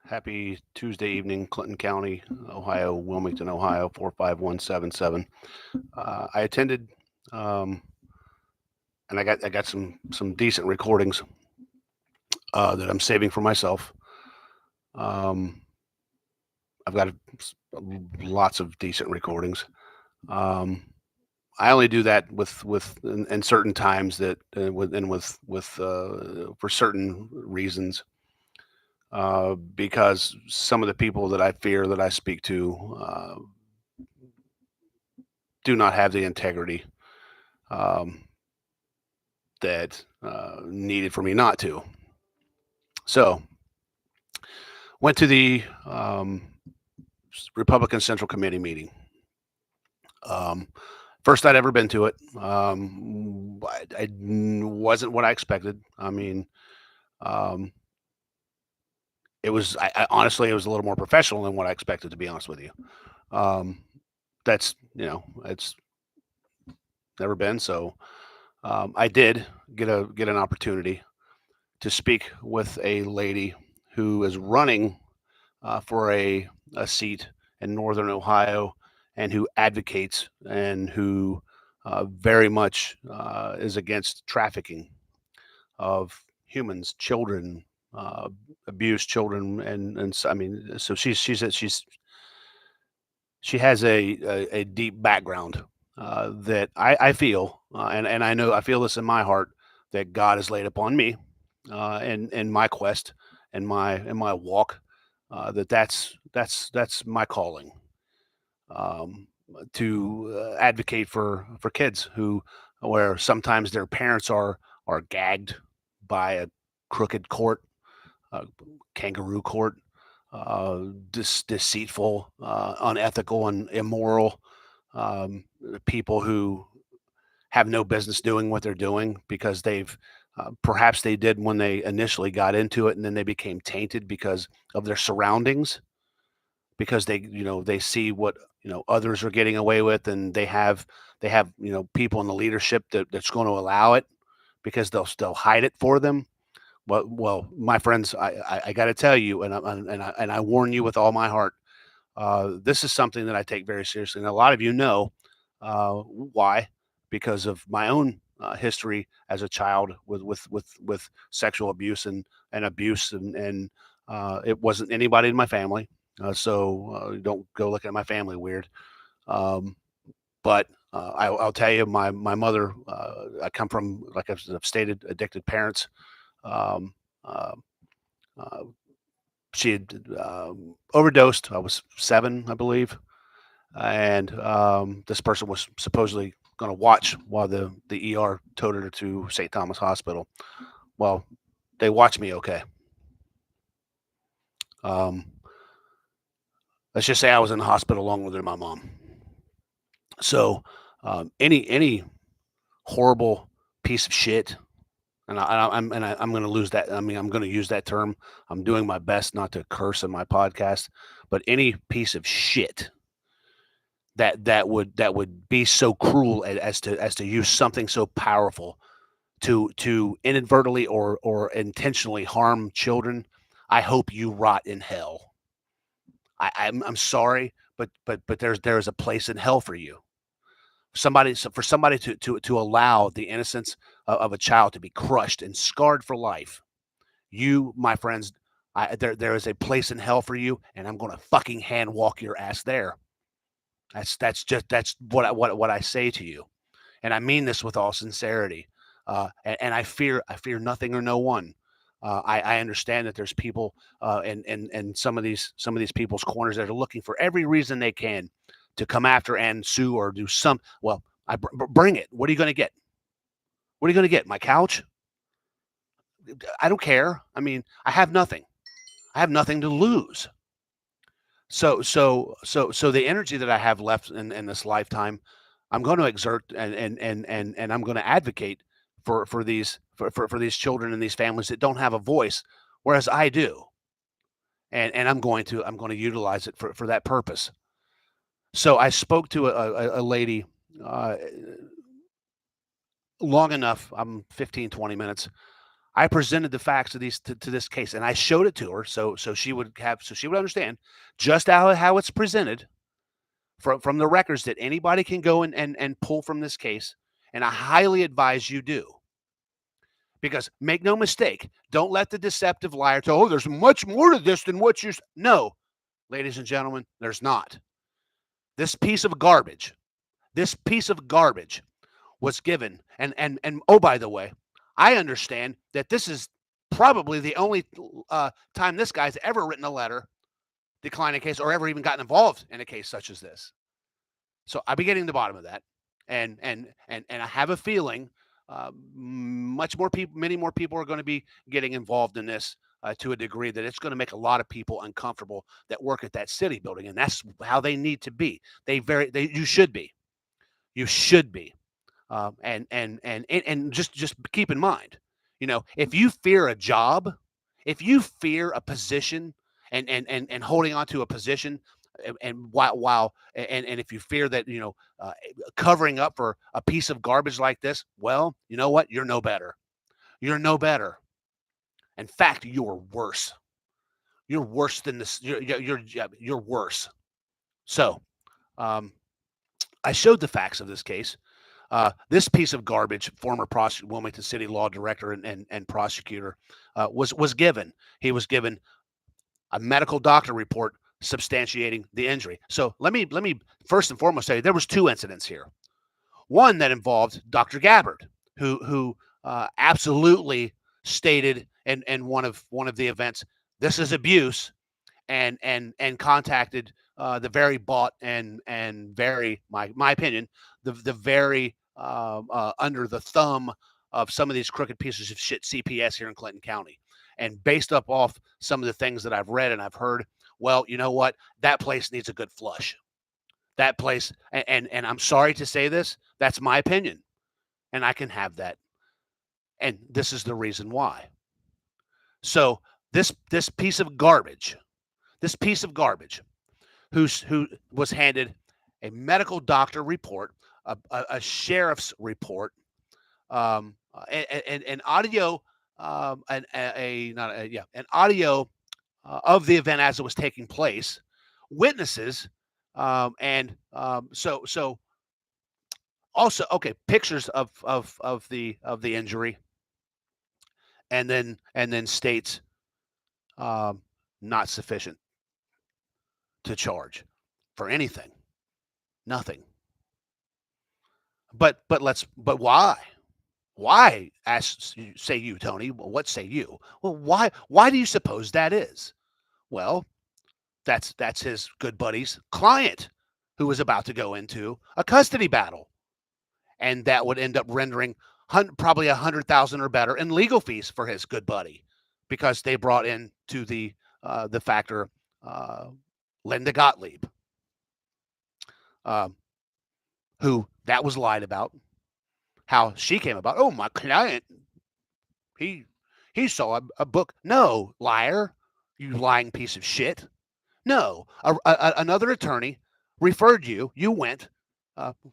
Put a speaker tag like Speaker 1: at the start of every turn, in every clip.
Speaker 1: Happy Tuesday evening, Clinton County, Ohio, Wilmington, Ohio, 45177. I attended, um, and I got some decent recordings that I'm saving for myself. Um, I've got lots of decent recordings. Um, I only do that with in certain times that with for certain reasons. Because some of the people that I fear that I speak to do not have the integrity um, that needed for me not to. So went to the Republican Central Committee meeting. Um, First I'd ever been to it. I wasn't what I expected. I mean, um, it was I honestly it was a little more professional than what I expected, to be honest with you. Um, that's it's never been so. I did get an opportunity to speak with a lady who is running for a seat in northern Ohio and who advocates and who very much is against trafficking of humans, children, uh, abused children, I mean, so she has a deep background that I feel, and I know I feel this in my heart that God has laid upon me in my quest and my walk, that's my calling, um, to advocate for kids who where sometimes their parents are gagged by a crooked court, uh, kangaroo court, deceitful, unethical, and immoral um, people who have no business doing what they're doing because they've perhaps they did when they initially got into it, and then they became tainted because of their surroundings, because they see what others are getting away with, and they have people in the leadership that's going to allow it because they'll still hide it for them. Well, my friends, I got to tell you, and I warn you with all my heart. This is something that I take very seriously, and a lot of why, because of my own history as a child with sexual abuse and abuse, and it wasn't anybody in my family, so don't go looking at my family weird. Um, but I'll tell you, my mother, I come from, like I've stated, addicted parents. Um, uh, uh, she had overdosed. I was 7, I believe, and this person was supposedly going to watch while the ER toted her to St. Thomas Hospital. Well, they watched me okay. Um, let's just say I was in the hospital longer than my mom. So any horrible piece of shit, I'm going to lose that. I mean, I'm going to use that term. I'm doing my best not to curse in my podcast, but any piece of shit that would be so cruel as to use something so powerful to inadvertently or intentionally harm children, I hope you rot in hell. I'm sorry, but there's a place in hell for you. For somebody to allow the innocence of a child to be crushed and scarred for life. You, my friends, there is a place in hell for you, and I'm going to fucking hand walk your ass there. That's what I say to you, and I mean this with all sincerity. And I fear nothing or no one. I understand that there's people and some of these people's corners that are looking for every reason they can to come after and sue or do some. Well, bring it. What are you going to get? What are you going to get? My couch? I don't care. I mean, I have nothing. I have nothing to lose. So the energy that I have left in this lifetime, I'm going to exert and I'm going to advocate for these children and these families that don't have a voice, whereas I do, and I'm going to utilize it for that purpose. So I spoke to a lady uh, long enough. I'm 15, 20 minutes. I presented the facts of these to this case, and I showed it to her so she would understand just how it's presented from the records that anybody can go and pull from this case. And I highly advise you do. Because make no mistake, don't let the deceptive liar tell, oh, there's much more to this than what you're. No, ladies and gentlemen, there's not. This piece of garbage, was given. And oh, by the way, I understand that this is probably the only time this guy's ever written a letter declining a case or ever even gotten involved in a case such as this. So I'll be getting to the bottom of that. And I have a feeling many more people are going to be getting involved in this to a degree that it's going to make a lot of people uncomfortable that work at that city building, and that's how they need to be. You should be. You should be. And just keep in mind, if you fear a job, if you fear a position, and holding on to a position, and if you fear that covering up for a piece of garbage like this, well, you know what? You're no better. You're no better. In fact, you're worse. You're worse than this. You're worse. So, I showed the facts of this case. This piece of garbage, former Wilmington City Law Director and prosecutor, was given. He was given a medical doctor report substantiating the injury. So let me first and foremost say there was two incidents here. One that involved Dr. Gabbard, who absolutely stated in one of the events, this is abuse, and contacted the very bought and very, my opinion, the very under the thumb of some of these crooked pieces of shit CPS here in Clinton County. And based up off some of the things that I've read and I've heard, well, you know what? That place needs a good flush. That place, and I'm sorry to say this, that's my opinion, and I can have that. And this is the reason why. So this piece of garbage, who was handed a medical doctor report, a sheriff's report, an audio, an audio of the event as it was taking place, witnesses, so also, okay, pictures of the injury, and then states not sufficient to charge for anything, nothing. But why? Why? Say you, Tony. What say you? Well, why do you suppose that is? Well, that's his good buddy's client who was about to go into a custody battle, and that would end up rendering probably $100,000 or better in legal fees for his good buddy, because they brought in to the factor Linda Gottlieb, who that was lied about. How she came about? Oh, my client, he saw a book. No, liar, you lying piece of shit. No, another attorney referred you. You went,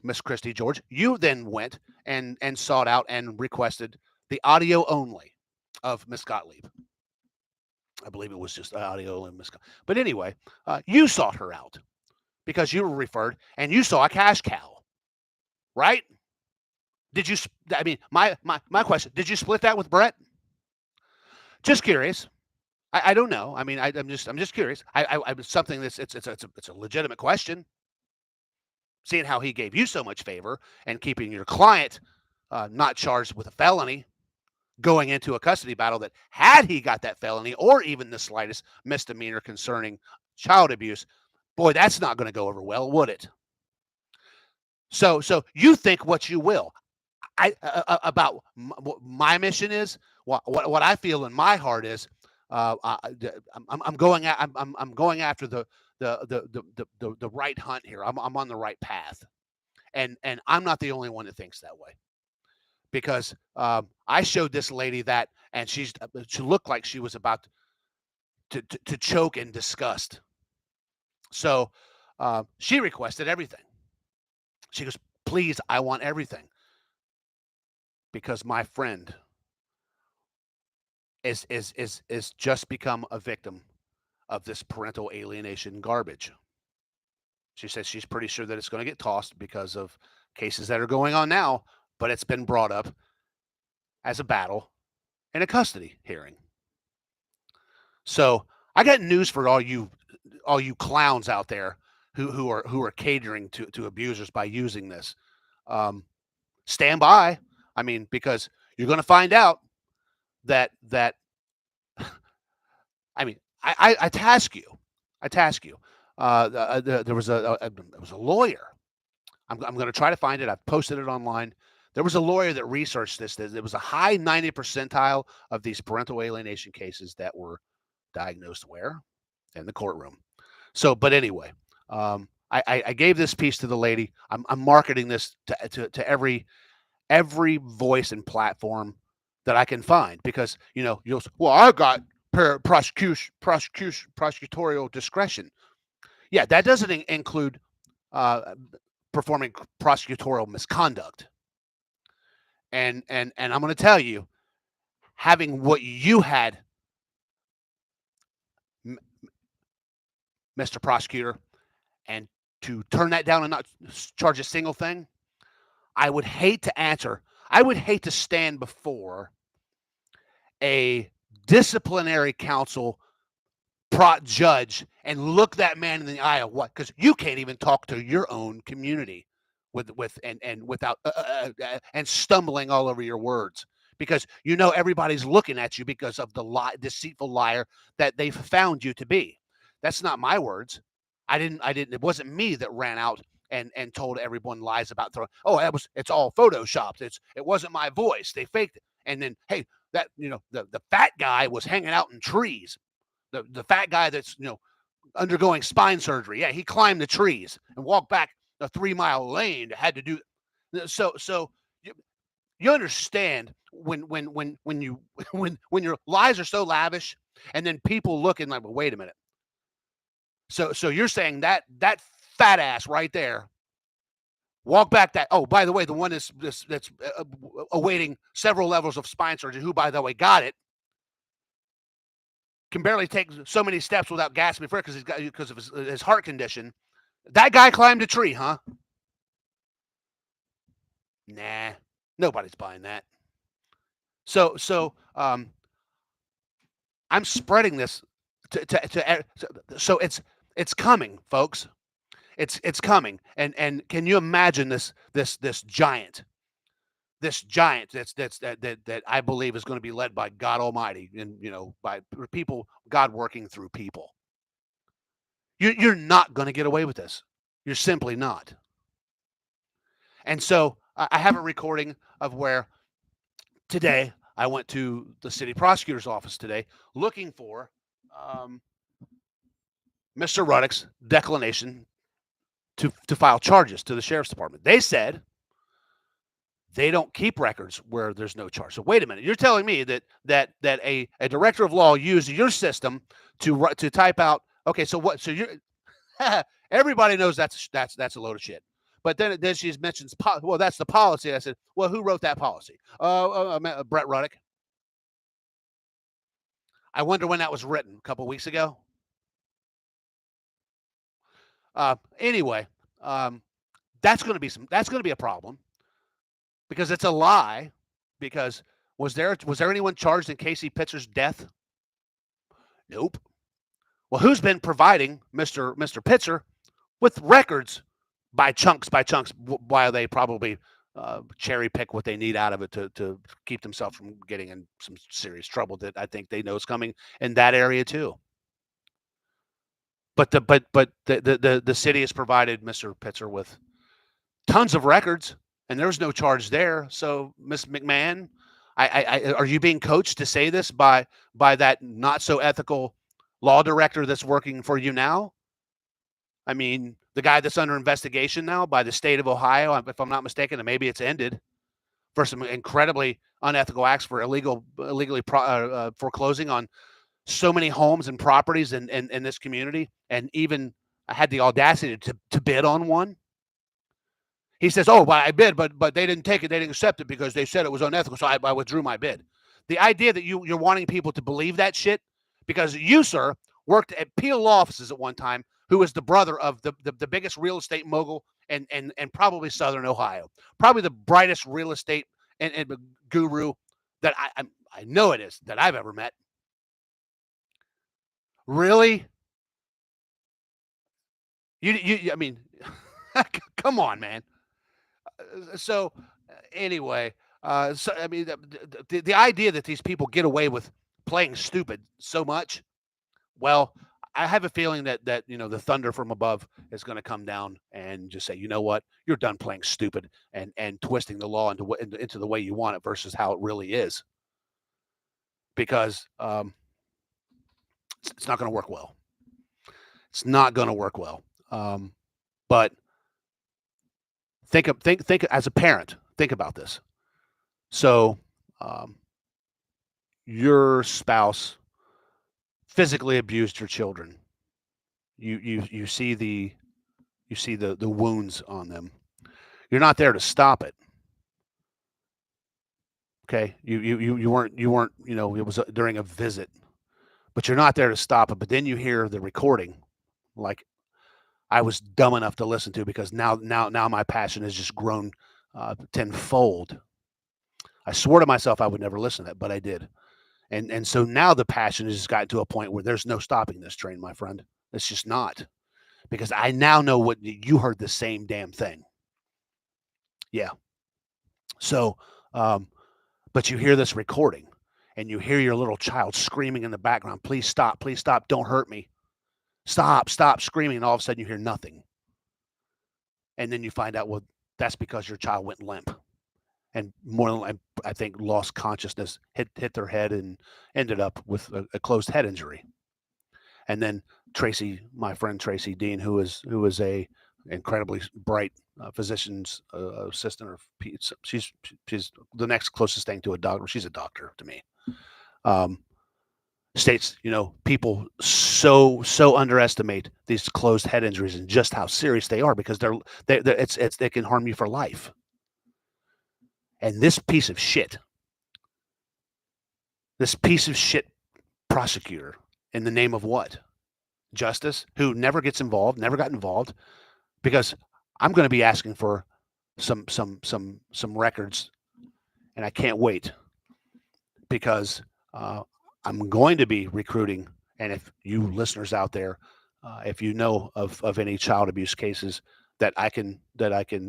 Speaker 1: Miss Christy George. You then went and sought out and requested the audio only of Miss Gottlieb. I believe it was just audio only, Miss. But anyway, you sought her out because you were referred, and you saw a cash cow, right? Did you? I mean, my question: did you split that with Brett? Just curious. I don't know. I mean, I'm just curious. I was something that's it's a legitimate question. Seeing how he gave you so much favor and keeping your client not charged with a felony, going into a custody battle that, had he got that felony or even the slightest misdemeanor concerning child abuse, boy, that's not going to go over well, would it? So you think what you will. About my mission is what I feel in my heart is I'm going after the right hunt here. I'm on the right path, and I'm not the only one that thinks that way, because I showed this lady that, and she looked like she was about to choke in disgust. So she requested everything. She goes, please, I want everything. Because my friend, is just become a victim of this parental alienation garbage. She says she's pretty sure that it's going to get tossed because of cases that are going on now, but it's been brought up as a battle in a custody hearing. So I got news for all you clowns out there who are catering to abusers by using this. Um, stand by. I mean, because you're going to find out that I mean, I task you. I task you. There was there was a lawyer. I'm going to try to find it. I've posted it online. There was a lawyer that researched this. That there was a high 90 percentile of these parental alienation cases that were diagnosed where in the courtroom. So, but anyway, I gave this piece to the lady. I'm marketing this to every voice and platform that I can find because you'll well I got prosecutorial discretion. Yeah, that doesn't include performing prosecutorial misconduct. And I'm going to tell you, having what you had, Mr. Prosecutor, and to turn that down and not charge a single thing, I would hate to answer. I would hate to stand before a disciplinary council judge and look that man in the eye of what? Because you can't even talk to your own community with and without and stumbling all over your words because everybody's looking at you because of the deceitful liar that they've found you to be. That's not my words. I didn't. It wasn't me that ran out and told everyone lies about throwing. Oh, it's all photoshopped. It wasn't my voice. They faked it. And then hey, that the fat guy was hanging out in trees. The fat guy that's undergoing spine surgery. Yeah, he climbed the trees and walked back a 3-mile lane. Had to do so. You understand when you when your lies are so lavish, and then people looking like, well, wait a minute. So you're saying that fat ass right there walk back that. Oh, by the way, the one that's awaiting several levels of spine surgery, who by the way got it, can barely take so many steps without gasping for it because of his heart condition. That guy climbed a tree, huh? Nah, nobody's buying that. So I'm spreading this so it's coming, folks. It's coming. And can you imagine this giant? This giant that I believe is going to be led by God Almighty and by people, God working through people. You're not going to get away with this. You're simply not. And so I have a recording of where today I went to the city prosecutor's office today looking for Mr. Ruddock's declination to file charges to the sheriff's department. They said they don't keep records where there's no charge. So wait a minute, you're telling me that a director of law used your system to type out. Okay, so what? So you're everybody knows that's a load of shit. But then she mentions, well, that's the policy. I said, well, who wrote that policy? Brett Ruddock. I wonder when that was written. A couple of weeks ago. Anyway, that's going to be a problem because it's a lie. Because was there anyone charged in Casey Pitzer's death? Nope. Well, who's been providing Mr. Pitzer with records by chunks while they probably cherry pick what they need out of it to keep themselves from getting in some serious trouble that I think they know is coming in that area too. But the city has provided Mr. Pitzer with tons of records, and there's no charge there. So, Ms. McMahon, are you being coached to say this by that not so ethical law director that's working for you now? I mean, the guy that's under investigation now by the state of Ohio, if I'm not mistaken, and maybe it's ended for some incredibly unethical acts for illegally foreclosing on so many homes and properties in this community, and even had the audacity to bid on one. He says, "Oh, well, I bid, but they didn't take it. They didn't accept it because they said it was unethical, so I withdrew my bid." The idea that you're wanting people to believe that shit because you, sir, worked at Peel Law Offices at one time, who was the brother of the biggest real estate mogul and probably Southern Ohio, probably the brightest real estate and guru that I know it is that I've ever met. Really? I mean, come on, man. So anyway, so I mean, the idea that these people get away with playing stupid so much, well, I have a feeling that the thunder from above is going to come down and just say, you know what, you're done playing stupid and twisting the law into the way you want it versus how it really is, because it's not going to work well. It's not going to work well. But think as a parent, think about this. So, your spouse physically abused your children. You see the wounds on them. You're not there to stop it. Okay, you weren't it was during a visit, but you're not there to stop it. But then you hear the recording, like I was dumb enough to listen to, because now my passion has just grown tenfold. I swore to myself I would never listen to it, but I did. And so now the passion has gotten to a point where there's no stopping this train, my friend. It's just not, because I now know what you heard, the same damn thing. Yeah. So, but you hear this recording and you hear your little child screaming in the background, please stop, don't hurt me. Stop screaming. And all of a sudden you hear nothing. And then you find out, well, that's because your child went limp. And more than I think lost consciousness, hit their head, and ended up with a closed head injury. And then Tracy, my friend Tracy Dean, who is a incredibly bright physician's assistant, or she's the next closest thing to a doctor. She's a doctor to me. States, people so underestimate these closed head injuries and just how serious they are, because they can harm you for life. And this piece of shit prosecutor, in the name of what? Justice, who never got involved, because I'm going to be asking for some records, and I can't wait, because I'm going to be recruiting. And if you listeners out there, if you know of any child abuse cases that I can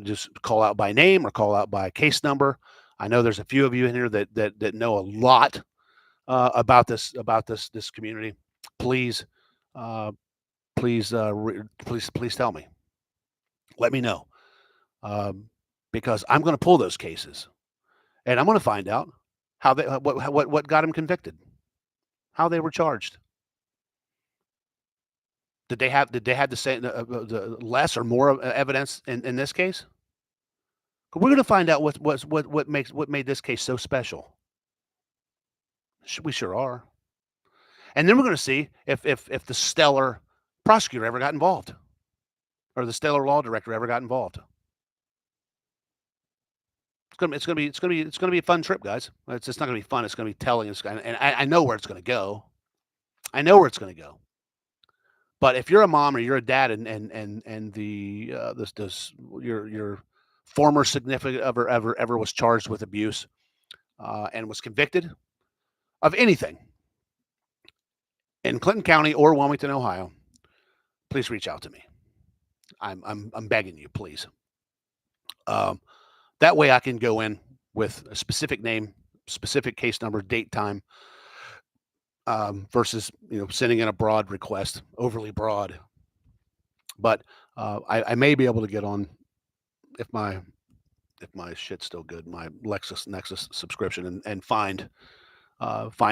Speaker 1: just call out by name or call out by case number. I know there's a few of you in here that know a lot about this community. Please tell me. Let me know, because I'm going to pull those cases, and I'm going to find out how they what got them convicted, how they were charged. Did they have the same the less or more evidence in this case? We're going to find out what made this case so special. We sure are. And then we're going to see if the stellar prosecutor ever got involved, or the stellar law director ever got involved. It's going to be a fun trip, guys. It's just not going to be fun. It's going to be telling. And I know where it's going to go. I know where it's going to go. But if you're a mom or you're a dad, and your former significant other ever was charged with abuse, and was convicted of anything in Clinton County or Wilmington, Ohio, please reach out to me. I'm begging you, please. That way I can go in with a specific name, specific case number, date, time, versus sending in a broad request, overly broad. But I may be able to get on, if my shit's still good, my LexisNexis subscription, and find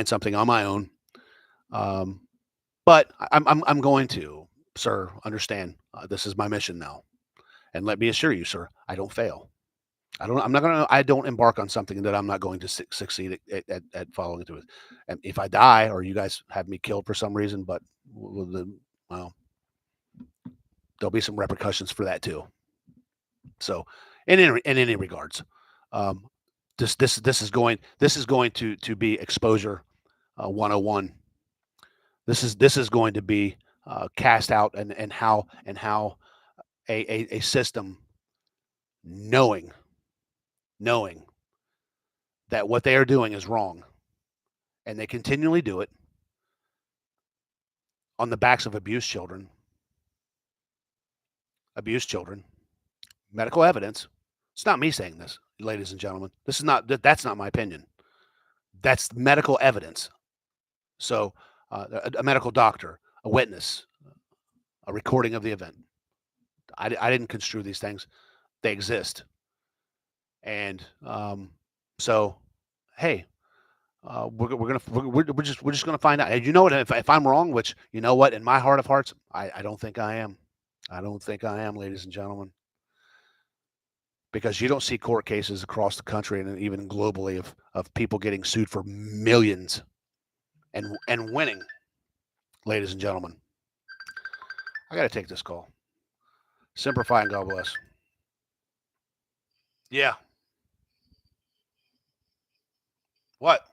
Speaker 1: something on my own. But I'm going to, sir, understand, this is my mission now, and let me assure you, sir, I don't fail. I don't embark on something that I'm not going to succeed at following through with. And if I die, or you guys have me killed for some reason, but well, there'll be some repercussions for that too. So in any regards, This is going to be exposure 101. This is going to be cast out, and how a system, knowing knowing that what they are doing is wrong, and they continually do it on the backs of abused children. Medical evidence. It's not me saying this, ladies and gentlemen. That's not my opinion. That's medical evidence. So, a medical doctor, a witness, a recording of the event. I didn't construe these things; they exist, and so, hey, we're just gonna find out. And you know what? If I'm wrong, which you know what, in my heart of hearts, I don't think I am. I don't think I am, ladies and gentlemen, because you don't see court cases across the country and even globally of people getting sued for millions and winning, ladies and gentlemen. I got to take this call. Simplify and God bless. Yeah. What?